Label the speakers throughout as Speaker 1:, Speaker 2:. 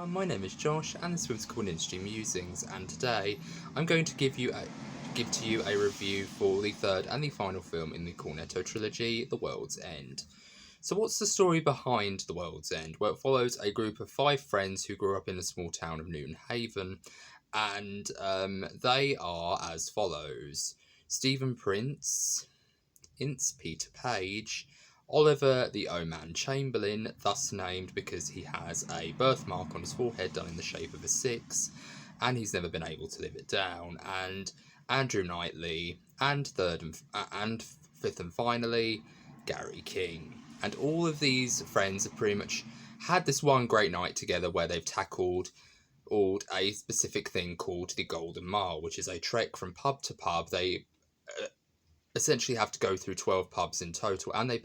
Speaker 1: my name is Josh and this one's called Industry Musings, and today I'm going to give to you a review for the third and the final film in the Cornetto trilogy, The World's End. So what's the story behind The World's End? Well, it follows a group of 5 friends who grew up in the small town of Newton Havan, and they are as follows: Stephen Prince, Ince Peter Page, Oliver the O-Man Chamberlain, thus named because he has a birthmark on his forehead done in the shape of a 6, and he's never been able to live it down, and Andrew Knightley, and fifth and finally, Gary King. And all of these friends have pretty much had this one great night together where they've tackled a specific thing called the Golden Mile, which is a trek from pub to pub. They essentially have to go through 12 pubs in total, and their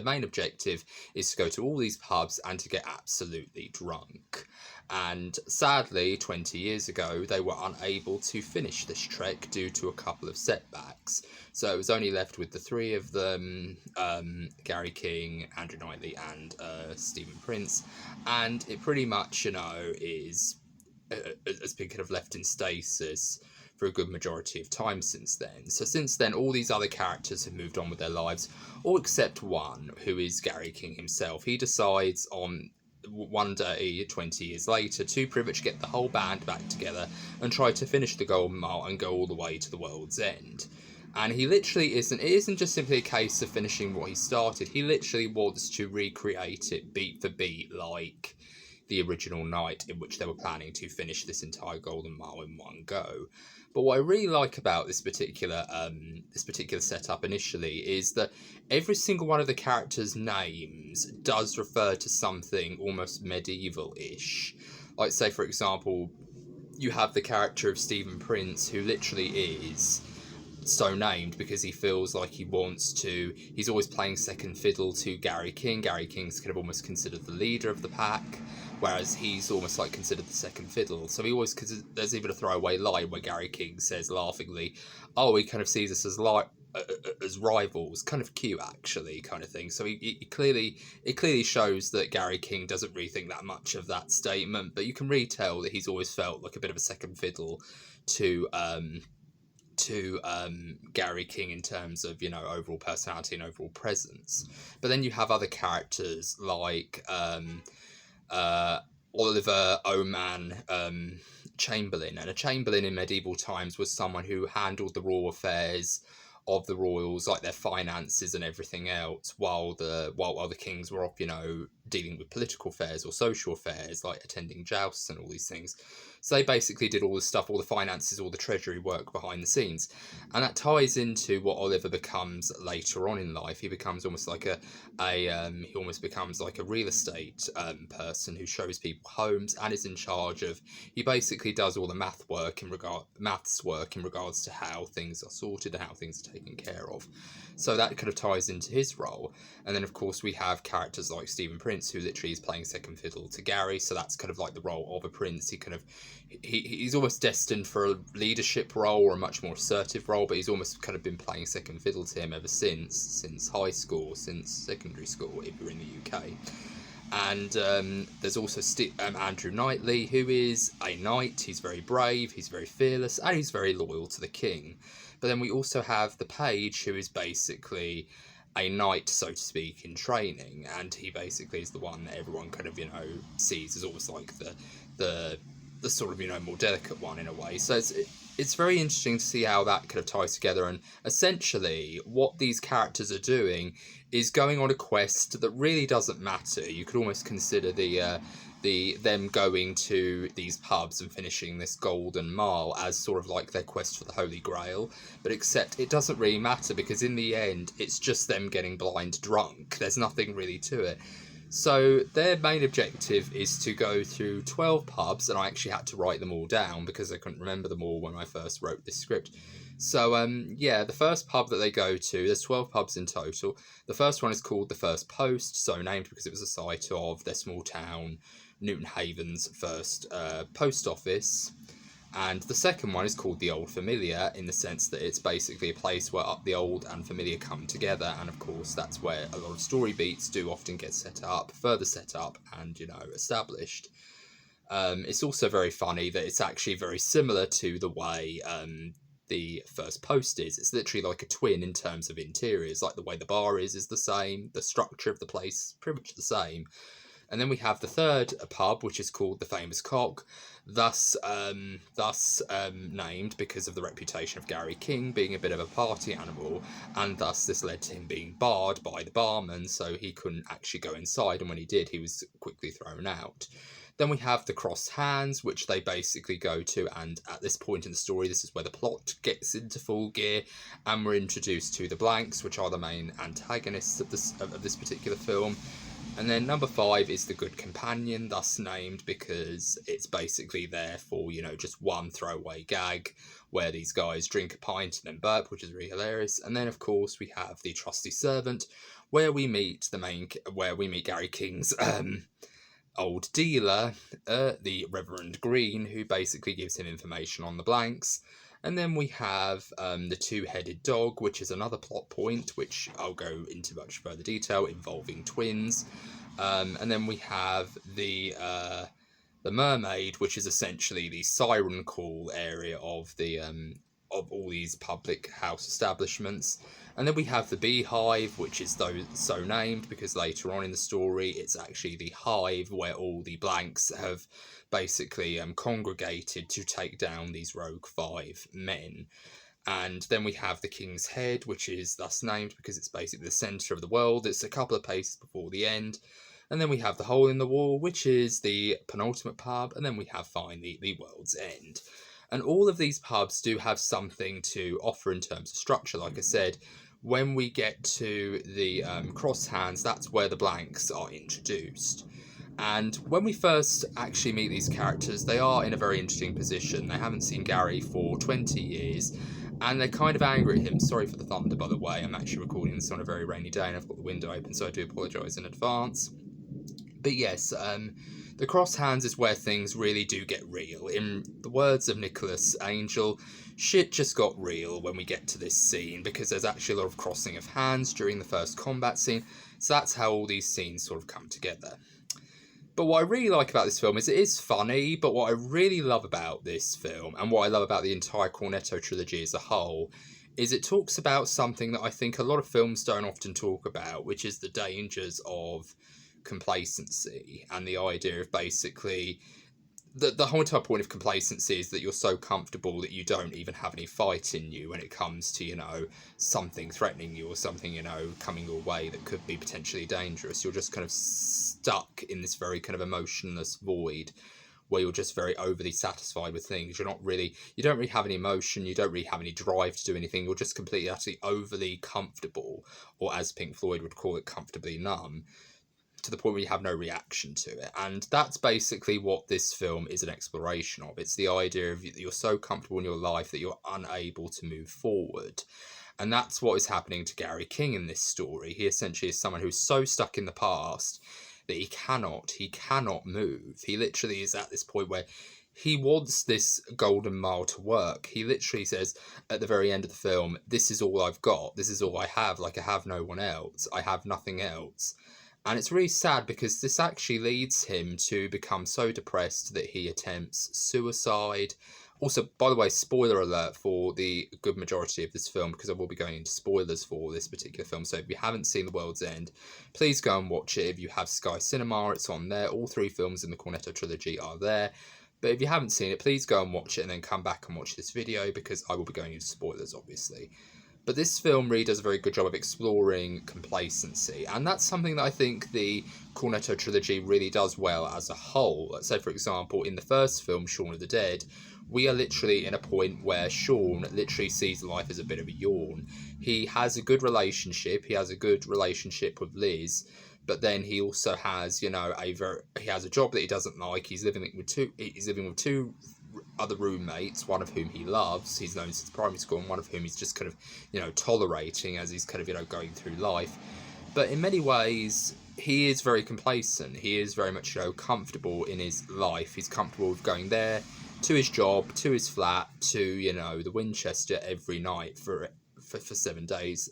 Speaker 1: main objective is to go to all these pubs and to get absolutely drunk. And sadly, 20 years ago, they were unable to finish this trek due to a couple of setbacks. So it was only left with the 3 of them, Gary King, Andrew Knightley, and Stephen Prince. And it pretty much, has been kind of left in stasis for a good majority of time since then. So since then, all these other characters have moved on with their lives, all except one, who is Gary King himself. He decides on one day, 20 years later, to pretty much get the whole band back together and try to finish the Golden Mile and go all the way to the World's End. And he literally it isn't just simply a case of finishing what he started. He literally wants to recreate it beat for beat like the original night in which they were planning to finish this entire Golden Mile in one go. But what I really like about this particular setup initially is that every single one of the characters' names does refer to something almost medieval-ish. Like, say, for example, you have the character of Stephen Prince, who literally is so named because he feels like he's always playing second fiddle to Gary King. Gary King's kind of almost considered the leader of the pack, whereas he's almost like considered the second fiddle. So there's even a throwaway line where Gary King says laughingly, "Oh, he kind of sees us as rivals." Kind of cute, actually, kind of thing. So it clearly shows that Gary King doesn't really think that much of that statement, but you can really tell that he's always felt like a bit of a second fiddle to Gary King in terms of overall personality and overall presence. But then you have other characters like Oliver O-Man Chamberlain, and a chamberlain in medieval times was someone who handled the raw affairs of the royals, like their finances and everything else, while the kings were off, dealing with political affairs or social affairs, like attending jousts and all these things. So they basically did all the stuff, all the finances, all the treasury work behind the scenes. And that ties into what Oliver becomes later on in life. He becomes almost like a real estate person who shows people homes and is in charge of. He basically does all the maths work in regards to how things are sorted and how things are taken care of. So that kind of ties into his role. And then of course we have characters like Stephen Prince, who literally is playing second fiddle to Gary. So that's kind of like the role of a prince. He's almost destined for a leadership role or a much more assertive role, but he's almost kind of been playing second fiddle to him ever since high school, since secondary school, if you're in the UK. And there's also Andrew Knightley, who is a knight. He's very brave, he's very fearless, and he's very loyal to the king. But then we also have the page, who is basically a knight, so to speak, in training, and he basically is the one that everyone kind of sees as almost like the sort of more delicate one in a way. So it's very interesting to see how that kind of ties together. And essentially what these characters are doing is going on a quest that really doesn't matter. You could almost consider them going to these pubs and finishing this Golden Mile as sort of like their quest for the Holy Grail, but except it doesn't really matter, because in the end it's just them getting blind drunk. There's nothing really to it. So their main objective is to go through 12 pubs, and I actually had to write them all down because I couldn't remember them all when I first wrote this script. So the first pub that they go to, there's 12 pubs in total. The first one is called the First Post, so named because it was a site of their small town, Newton Haven's first post office. And the second one is called the Old Familiar, in the sense that it's basically a place where the old and familiar come together, and of course that's where a lot of story beats do often get further set up and established. It's also very funny that it's actually very similar to the way the first post is. It's literally like a twin in terms of interiors, like the way the bar is the same, the structure of the place pretty much the same. And then we have the third pub, which is called the Famous Cock, thus named because of the reputation of Gary King being a bit of a party animal, and thus this led to him being barred by the barman, so he couldn't actually go inside, and when he did, he was quickly thrown out. Then we have the Crossed Hands, which they basically go to, and at this point in the story, this is where the plot gets into full gear, and we're introduced to the Blanks, which are the main antagonists of this particular film. And then number 5 is the Good Companion, thus named because it's basically there for, just one throwaway gag where these guys drink a pint and then burp, which is really hilarious. And then, of course, we have the Trusty Servant, where we meet Gary King's old dealer, the Reverend Green, who basically gives him information on the Blanks. And then we have the Two-Headed Dog, which is another plot point, which I'll go into much further detail, involving twins. And then we have the Mermaid, which is essentially the siren call area of of all these public house establishments. And then we have the Beehive, which is so named because later on in the story, it's actually the hive where all the Blanks have basically congregated to take down these rogue 5 men. And then we have the King's Head, which is thus named because it's basically the centre of the world. It's a couple of paces before the end. And then we have the Hole in the Wall, which is the penultimate pub. And then we have finally the World's End. And all of these pubs do have something to offer in terms of structure. Like I said, when we get to the Crossed Hands, that's where the Blanks are introduced. And when we first actually meet these characters, they are in a very interesting position. They haven't seen Gary for 20 years, and they're kind of angry at him. Sorry for the thunder, by the way. I'm actually recording this on a very rainy day, and I've got the window open, so I do apologise in advance. But yes, the Crossed Hands is where things really do get real. In the words of Nicholas Angel, shit just got real when we get to this scene, because there's actually a lot of crossing of hands during the first combat scene, so that's how all these scenes sort of come together. But what I really like about this film is it is funny, but what I really love about this film, and what I love about the entire Cornetto trilogy as a whole, is it talks about something that I think a lot of films don't often talk about, which is the dangers of complacency, and the idea of basically the whole entire point of complacency is that you're so comfortable that you don't even have any fight in you when it comes to something threatening you or something coming your way that could be potentially dangerous. You're just kind of stuck in this very kind of emotionless void where you're just very overly satisfied with things. You don't really have any emotion, you don't really have any drive to do anything. You're just completely actually overly comfortable, or as Pink Floyd would call it, comfortably numb, to the point where you have no reaction to it. And that's basically what this film is an exploration of. It's the idea of you're so comfortable in your life that you're unable to move forward. And that's what is happening to Gary King in this story. He essentially is someone who's so stuck in the past that he cannot move. He literally is at this point where he wants this golden mile to work. He literally says at the very end of the film, this is all I've got. This is all I have. Like, I have no one else. I have nothing else. And it's really sad because this actually leads him to become so depressed that he attempts suicide. Also, by the way, spoiler alert for the good majority of this film, because I will be going into spoilers for this particular film. So if you haven't seen The World's End, please go and watch it. If you have Sky Cinema, it's on there. All 3 films in the Cornetto trilogy are there. But if you haven't seen it, please go and watch it and then come back and watch this video, because I will be going into spoilers, obviously. But this film really does a very good job of exploring complacency, and that's something that I think the Cornetto trilogy really does well as a whole. Let's say, for example, in the first film, Shaun of the Dead, we are literally in a point where Shaun literally sees life as a bit of a yawn. He has a good relationship. He has a good relationship with Liz, but then he also has, he has a job that he doesn't like. He's living with two other roommates, one of whom he loves. He's known since primary school, and one of whom he's just kind of, tolerating as he's kind of, going through life. But in many ways, he is very complacent. He is very much, comfortable in his life. He's comfortable with going there, to his job, to his flat, to, the Winchester every night for 7 days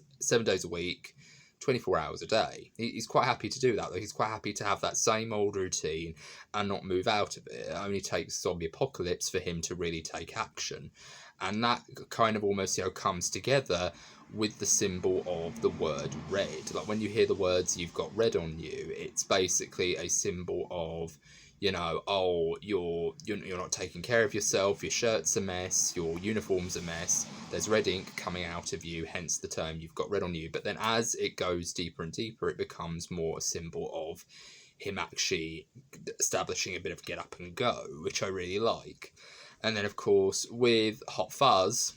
Speaker 1: a week, 24 hours a day. He's quite happy to do that, though. He's quite happy to have that same old routine and not move out of it. It only takes zombie apocalypse for him to really take action. And that kind of almost, comes together with the symbol of the word red. Like when you hear the words "you've got red on you," it's basically a symbol of, oh, you're not taking care of yourself, your shirt's a mess, your uniform's a mess, there's red ink coming out of you, hence the term "you've got red on you." But then as it goes deeper and deeper, it becomes more a symbol of him actually establishing a bit of get up and go, which I really like. And then, of course, with Hot Fuzz,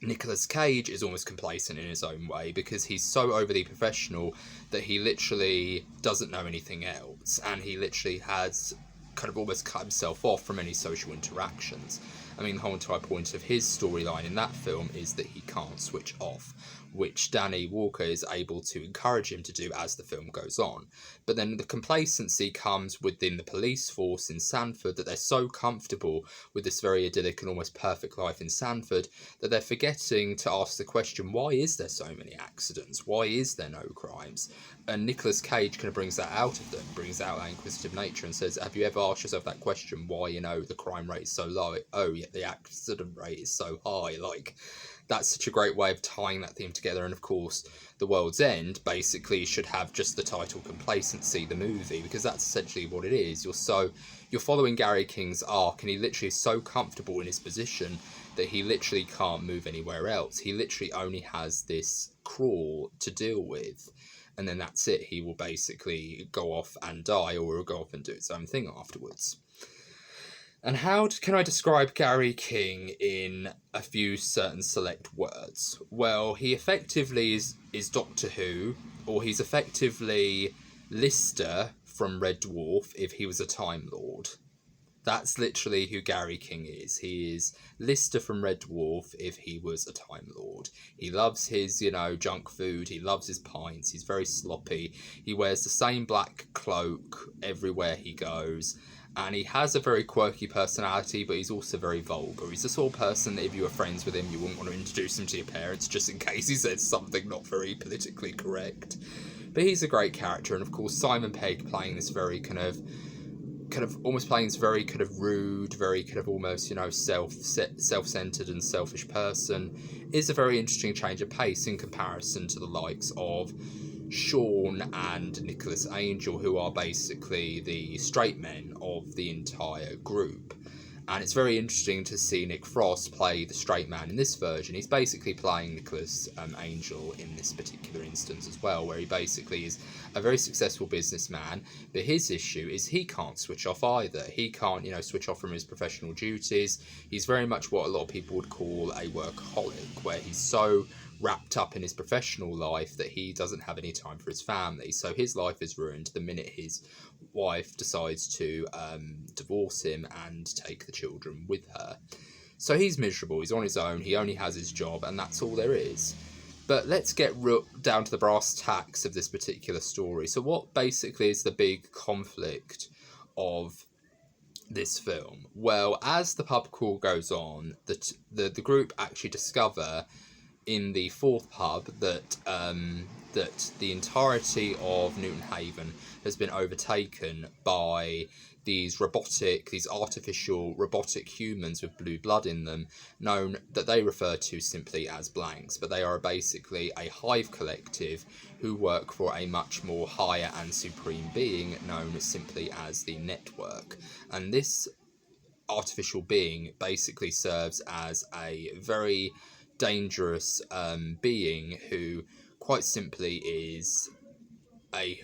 Speaker 1: Nicolas Cage is almost complacent in his own way, because he's so overly professional that he literally doesn't know anything else, and he literally has kind of almost cut himself off from any social interactions. I mean, the whole entire point of his storyline in that film is that he can't switch off, which Danny Walker is able to encourage him to do as the film goes on. But then the complacency comes within the police force in Sanford, that they're so comfortable with this very idyllic and almost perfect life in Sanford that they're forgetting to ask the question, why is there so many accidents? Why is there no crimes? And Nicolas Cage kind of brings that out of them, brings out that inquisitive nature and says, have you ever asked yourself that question, why, the crime rate is so low? Oh, yet the accident rate is so high. Like, that's such a great way of tying that theme together. And of course, The World's End basically should have just the title Complacency, the movie, because that's essentially what it is. You're following Gary King's arc, and he literally is so comfortable in his position that he literally can't move anywhere else. He literally only has this crawl to deal with, and then that's it. He will basically go off and die, or will go off and do its own thing afterwards. And how can I describe Gary King in a few certain select words? Well, he effectively is Doctor Who, or he's effectively Lister from Red Dwarf if he was a Time Lord. That's literally who Gary King is. He is Lister from Red Dwarf if he was a Time Lord. He loves his, junk food. He loves his pints. He's very sloppy. He wears the same black cloak everywhere he goes. And he has a very quirky personality, but he's also very vulgar. He's the sort of person that if you were friends with him, you wouldn't want to introduce him to your parents just in case he says something not very politically correct. But he's a great character. And of course, Simon Pegg playing this very kind of almost playing this very kind of rude, very kind of almost, self-centered and selfish person is a very interesting change of pace in comparison to the likes of Sean and Nicholas Angel, who are basically the straight men of the entire group. And it's very interesting to see Nick Frost play the straight man in this version. He's basically playing Nicholas Angel in this particular instance as well, where he basically is a very successful businessman, but his issue is he can't switch off either. He can't, switch off from his professional duties. He's very much what a lot of people would call a workaholic, where he's so wrapped up in his professional life that he doesn't have any time for his family. So his life is ruined the minute his wife decides to divorce him and take the children with her. So he's miserable, he's on his own, he only has his job, and that's all there is. But let's get down to the brass tacks of this particular story. So what basically is the big conflict of this film? Well, as the pub crawl goes on, the group actually discover in the fourth pub that the entirety of Newton Haven has been overtaken by these artificial robotic humans with blue blood in them, that they refer to simply as blanks, but they are basically a hive collective who work for a much more higher and supreme being known simply as the Network. And this artificial being basically serves as a very dangerous being who quite simply is a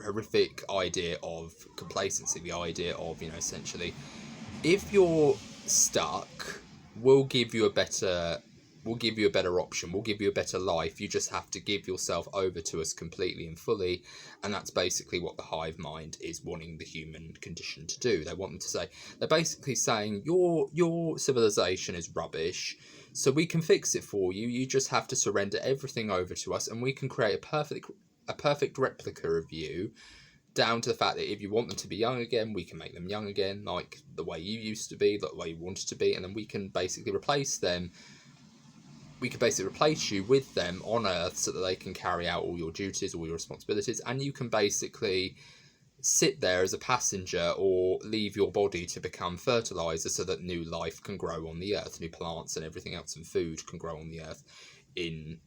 Speaker 1: horrific idea of complacency, the idea of, essentially, if you're stuck, we'll give you a better option, we'll give you a better life, you just have to give yourself over to us completely and fully. And that's basically what the hive mind is wanting the human condition to do. They're basically saying your civilization is rubbish, so we can fix it for you. You just have to surrender everything over to us, and we can create a perfect replica of you, down to the fact that if you want them to be young again, we can make them young again, like the way you used to be, the way you wanted to be, and then we can basically replace them we could basically replace you with them on Earth so that they can carry out all your duties, all your responsibilities, and you can basically sit there as a passenger or leave your body to become fertilizer so that new life can grow on the Earth, new plants and everything else and food can grow on the Earth in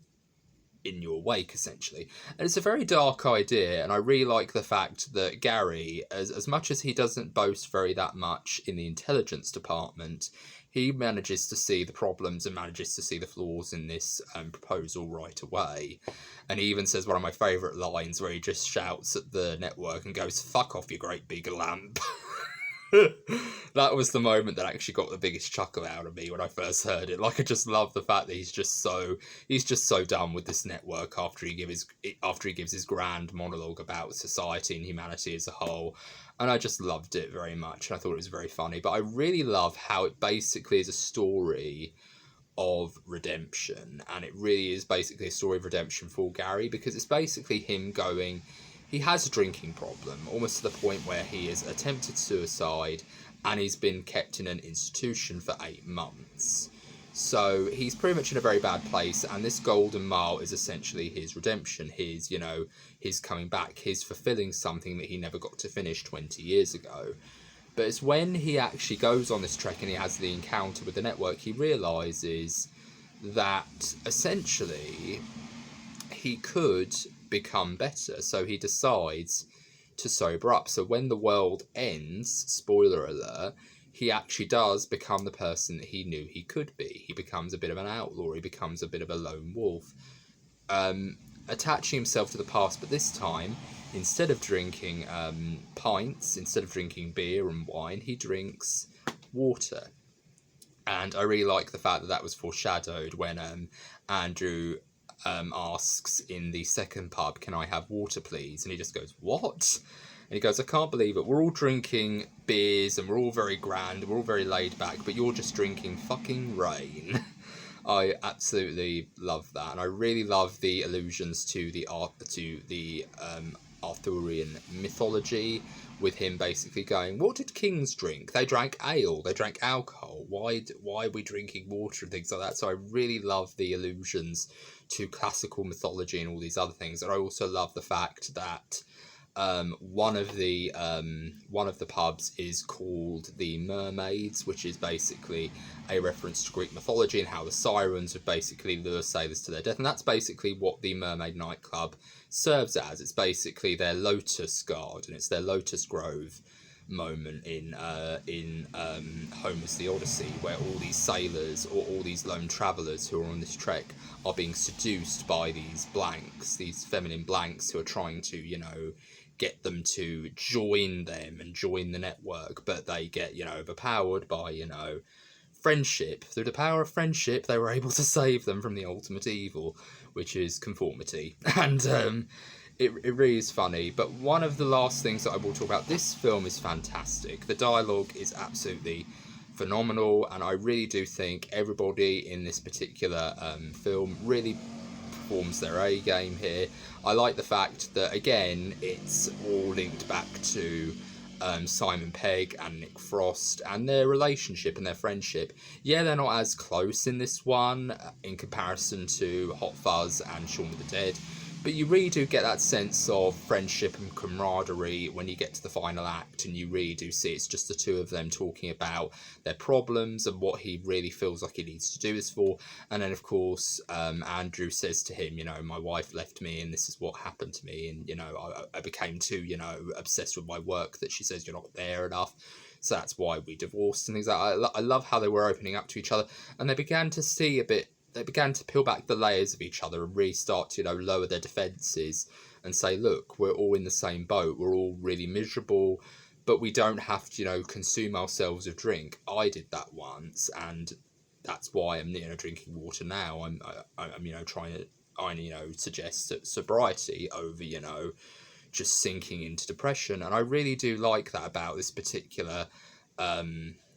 Speaker 1: your wake, essentially. And it's a very dark idea, and I really like the fact that Gary, as much as he doesn't boast very that much in the intelligence department, he manages to see the problems and manages to see the flaws in this proposal right away. And he even says one of my favourite lines where he just shouts at the network and goes, "Fuck off, you great big lamp." That was the moment that actually got the biggest chuckle out of me when I first heard it. Like, I just love the fact that he's just so done with this network after he gives his grand monologue about society and humanity as a whole. And I just loved it very much, and I thought it was very funny. But I really love how it basically is a story of redemption, and it really is basically a story of redemption for Gary, because it's basically him going, he has a drinking problem, almost to the point where he has attempted suicide and he's been kept in an institution for 8 months. So he's pretty much in a very bad place, and this golden mile is essentially his redemption, his coming back, his fulfilling something that he never got to finish 20 years ago. But it's when he actually goes on this trek and he has the encounter with the network, he realises that essentially he could become better. So he decides to sober up. So when the world ends, spoiler alert, he actually does become the person that he knew he could be. He becomes a bit of an outlaw. He becomes a bit of a lone wolf, attaching himself to the past. But this time, instead of drinking pints, instead of drinking beer and wine, he drinks water. And I really like the fact that that was foreshadowed when Andrew asks in the second pub, "Can I have water, please?" And he just goes, "What?" And he goes, "I can't believe it. We're all drinking beers and we're all very grand and we're all very laid back, but you're just drinking fucking rain." I absolutely love that, and I really love the allusions to the Arthurian mythology, with him basically going, "What did kings drink? They drank ale. They drank alcohol. Why are we drinking water?" and things like that. So I really love the allusions to classical mythology and all these other things. And I also love the fact that one of the pubs is called the Mermaids, which is basically a reference to Greek mythology and how the sirens would basically lure sailors to their death. And that's basically what the Mermaid nightclub serves as. It's basically their Lotus Garden. It's their Lotus Grove moment in Homer's The Odyssey, where all these sailors or all these lone travellers who are on this trek are being seduced by these blanks, these feminine blanks who are trying to, get them to join them and join the network, but they get, overpowered by, friendship. Through the power of friendship, they were able to save them from the ultimate evil, which is conformity. And it really is funny. But one of the last things that I will talk about, this film is fantastic. The dialogue is absolutely phenomenal, and I really do think everybody in this particular film really performs their A game here. I like the fact that, again, it's all linked back to Simon Pegg and Nick Frost and their relationship and their friendship. Yeah, they're not as close in this one in comparison to Hot Fuzz and Shaun of the Dead, but you really do get that sense of friendship and camaraderie when you get to the final act, and you really do see it's just the two of them talking about their problems and what he really feels like he needs to do this for. And then, of course, Andrew says to him, "My wife left me and this is what happened to me, and, I became too, obsessed with my work that she says you're not there enough. So that's why we divorced," and things like that. I love how they were opening up to each other, and they began to peel back the layers of each other and really start to, lower their defences and say, look, we're all in the same boat. We're all really miserable, but we don't have to, consume ourselves with drink. I did that once, and that's why I'm, drinking water now. I'm trying to, suggest sobriety over, just sinking into depression. And I really do like that about this particular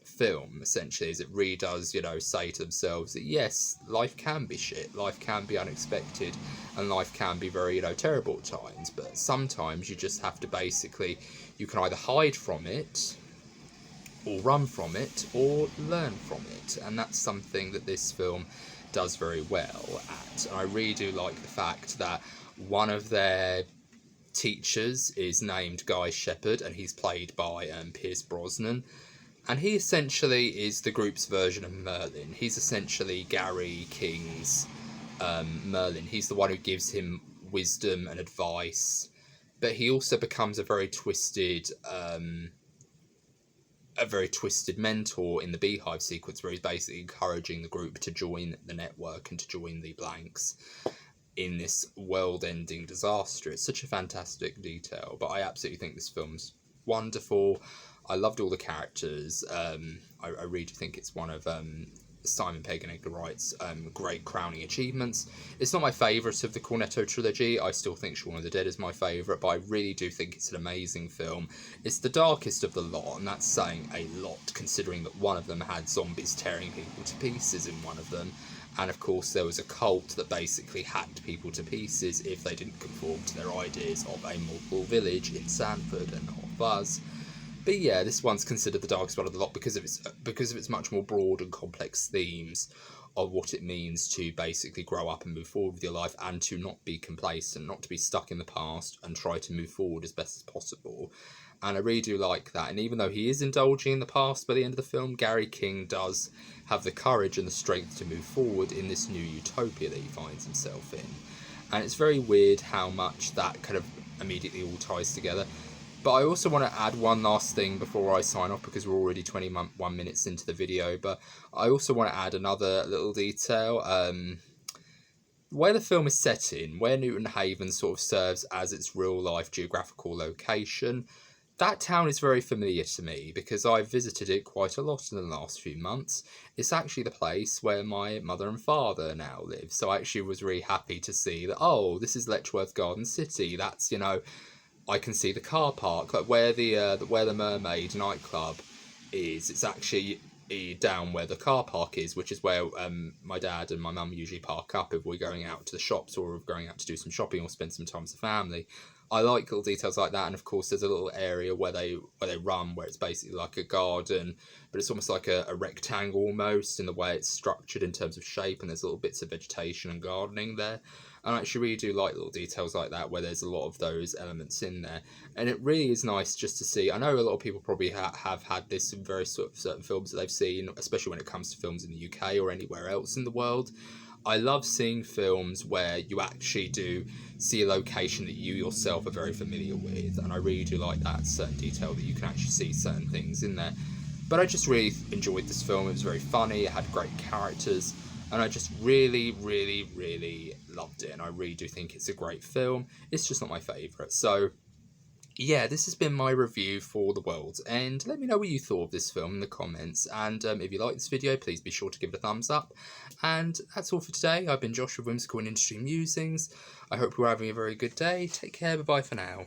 Speaker 1: film, essentially, is it really does, say to themselves that yes, life can be shit, life can be unexpected, and life can be very, terrible at times, but sometimes you just have to basically, you can either hide from it or run from it or learn from it. And that's something that this film does very well at. And I really do like the fact that one of their teachers is named Guy Shepherd, and he's played by Pierce Brosnan. And he essentially is the group's version of Merlin. He's essentially Gary King's Merlin. He's the one who gives him wisdom and advice, but he also becomes a very twisted mentor in the Beehive sequence, where he's basically encouraging the group to join the network and to join the Blanks in this world-ending disaster. It's such a fantastic detail, but I absolutely think this film's wonderful. I loved all the characters. I really do think it's one of Simon Pegg and Edgar Wright's great crowning achievements. It's not my favourite of the Cornetto trilogy. I still think Shaun of the Dead is my favourite, but I really do think it's an amazing film. It's the darkest of the lot, and that's saying a lot, considering that one of them had zombies tearing people to pieces in one of them. And of course there was a cult that basically hacked people to pieces if they didn't conform to their ideas of a model village in Sanford and Hot Fuzz. But yeah, this one's considered the darkest one of the lot because of its much more broad and complex themes of what it means to basically grow up and move forward with your life, and to not be complacent, not to be stuck in the past, and try to move forward as best as possible. And I really do like that. And even though he is indulging in the past by the end of the film, Gary King does have the courage and the strength to move forward in this new utopia that he finds himself in. And it's very weird how much that kind of immediately all ties together. But I also want to add one last thing before I sign off, because we're already 21 minutes into the video. But I also want to add another little detail. Where the film is set in, where Newton Haven sort of serves as its real-life geographical location, that town is very familiar to me because I've visited it quite a lot in the last few months. It's actually the place where my mother and father now live. So I actually was really happy to see that, oh, this is Letchworth Garden City. That's, I can see the car park, like where the Mermaid nightclub is. It's actually down where the car park is, which is where my dad and my mum usually park up if we're going out to the shops or if we're going out to do some shopping or spend some time with the family. I like little details like that, and of course there's a little area where they run, where it's basically like a garden, but it's almost like a rectangle almost in the way it's structured in terms of shape, and there's little bits of vegetation and gardening there. And I actually really do like little details like that, where there's a lot of those elements in there. And it really is nice just to see. I know a lot of people probably have had this in various sort of certain films that they've seen, especially when it comes to films in the UK or anywhere else in the world. I love seeing films where you actually do see a location that you yourself are very familiar with, and I really do like that certain detail that you can actually see certain things in there. But I just really enjoyed this film. It was very funny, it had great characters, and I just really, really, really loved it, and I really do think it's a great film. It's just not my favourite. So yeah, this has been my review for The World's End. Let me know what you thought of this film in the comments, and if you like this video, please be sure to give it a thumbs up. And that's all for today. I've been Josh with Whimsical and Interesting Musings. I hope you're having a very good day. Take care, bye-bye for now.